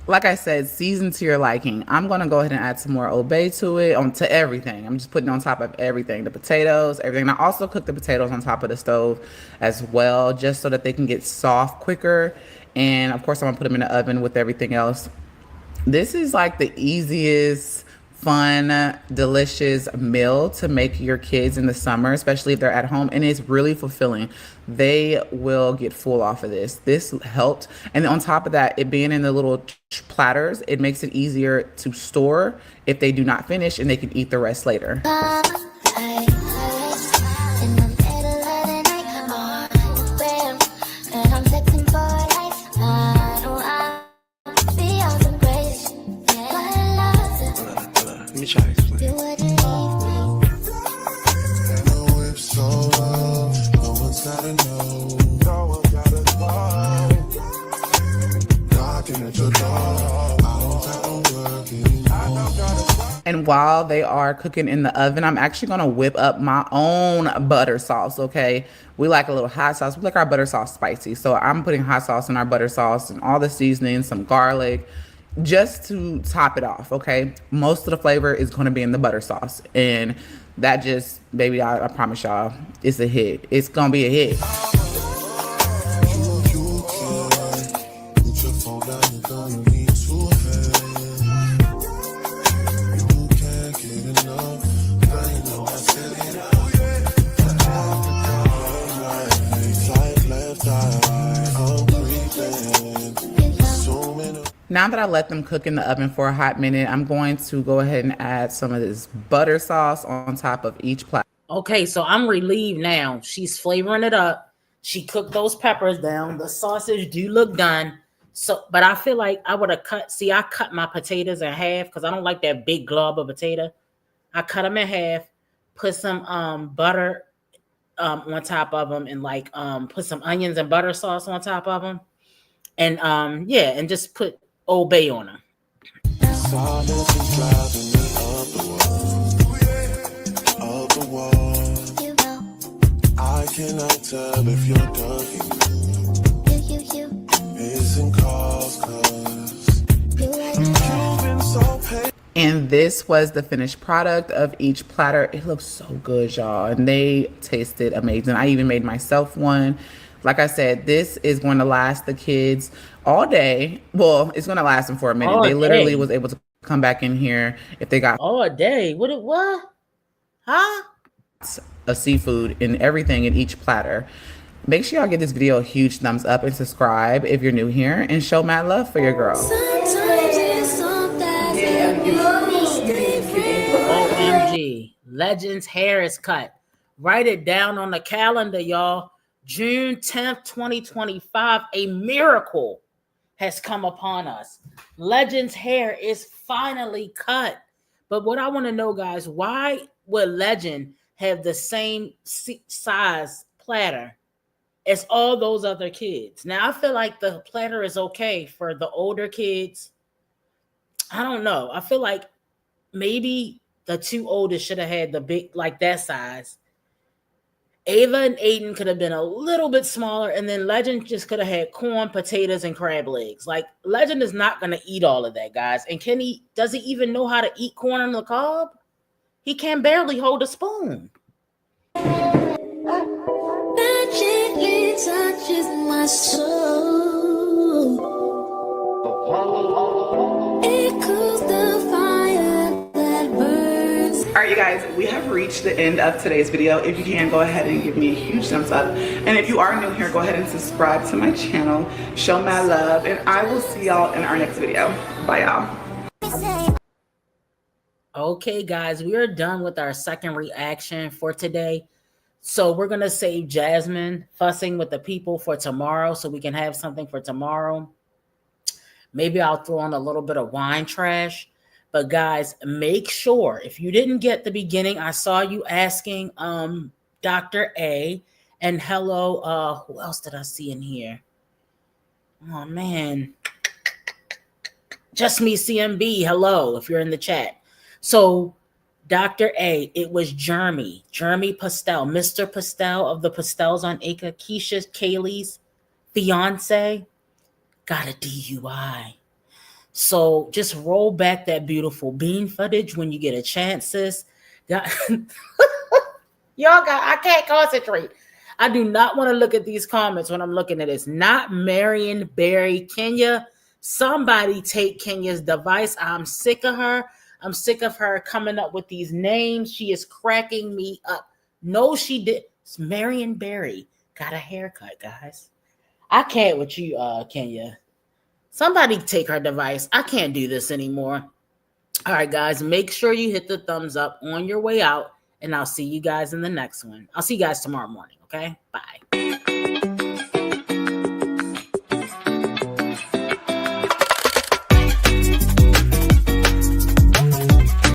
like I said, season to your liking. I'm gonna go ahead and add some more Old Bay to it, to everything. I'm just putting it on top of everything, the potatoes, everything. And I also cook the potatoes on top of the stove as well, just so that they can get soft quicker. And of course, I'm gonna put them in the oven with everything else. This is like the easiest, fun, delicious meal to make your kids in the summer, especially if they're at home, and it's really fulfilling. They will get full off of this. This helped. And on top of that, it being in the little platters, it makes it easier to store if they do not finish, and they can eat the rest later. Let me try to explain. And while they are cooking in the oven, I'm actually gonna whip up my own butter sauce, okay? We like a little hot sauce. We like our butter sauce spicy. So I'm putting hot sauce in our butter sauce and all the seasonings, some garlic, just to top it off, okay? Most of the flavor is gonna be in the butter sauce. And that just, baby, I promise y'all, it's a hit. It's gonna be a hit. Now that I let them cook in the oven for a hot minute, I'm going to go ahead and add some of this butter sauce on top of each platter. Okay, so I'm relieved now. She's flavoring it up. She cooked those peppers down. The sausage do look done. So, but I feel like I would have I cut my potatoes in half because I don't like that big glob of potato. I cut them in half, put some butter on top of them, and put some onions and butter sauce on top of them. And and just put Old Bay on them. I cannot tell if you're and this was the finished product of each platter. It looks so good, y'all, and they tasted amazing. I even made myself one. Like I said, this is going to last the kids all day. Well, it's going to last them for a minute. They literally was able to come back in here if they got all day. What? Huh? A seafood and everything in each platter. Make sure y'all give this video a huge thumbs up and subscribe if you're new here, and show mad love for your girl. OMG. Legends hair is cut. Write it down on the calendar, y'all. June 10th, 2025, a miracle has come upon us. Legend's hair is finally cut. But what I want to know, guys, why would Legend have the same size platter as all those other kids? Now, I feel like the platter is okay for the older kids. I don't know. I feel like maybe the two oldest should have had the big, like that size. Ava and Aiden could have been a little bit smaller, and then Legend just could have had corn, potatoes, and crab legs. Like, Legend is not going to eat all of that, guys. And does he even know how to eat corn on the cob? He can barely hold a spoon. Magically touches my soul. It cools the fire that burns. All right, you guys, we have reached the end of today's video. If you can, go ahead and give me a huge thumbs up. And if you are new here, go ahead and subscribe to my channel. Show my love, and I will see y'all in our next video. Bye, y'all. Okay, guys, we are done with our second reaction for today. So we're going to save Jasmine fussing with the people for tomorrow so we can have something for tomorrow. Maybe I'll throw on a little bit of wine trash. But guys, make sure, if you didn't get the beginning, I saw you asking Dr. A, and hello, who else did I see in here? Oh, man. Just me, CMB, hello, if you're in the chat. So, Dr. A, it was Jeremy Pastel, Mr. Pastel of the Pastels on Acre, Keisha Kaylee's fiance, got a DUI. So just roll back that beautiful bean footage when you get a chance, sis. Y'all I can't concentrate. I do not want to look at these comments when I'm looking at this. Not Marion Barry, Kenya. Somebody take Kenya's device. I'm sick of her. I'm sick of her coming up with these names. She is cracking me up. No, she did. It's Marion Barry. Got a haircut, guys. I can't with you, Kenya. Somebody take her device. I can't do this anymore. All right, guys, make sure you hit the thumbs up on your way out, and I'll see you guys in the next one. I'll see you guys tomorrow morning, okay? Bye.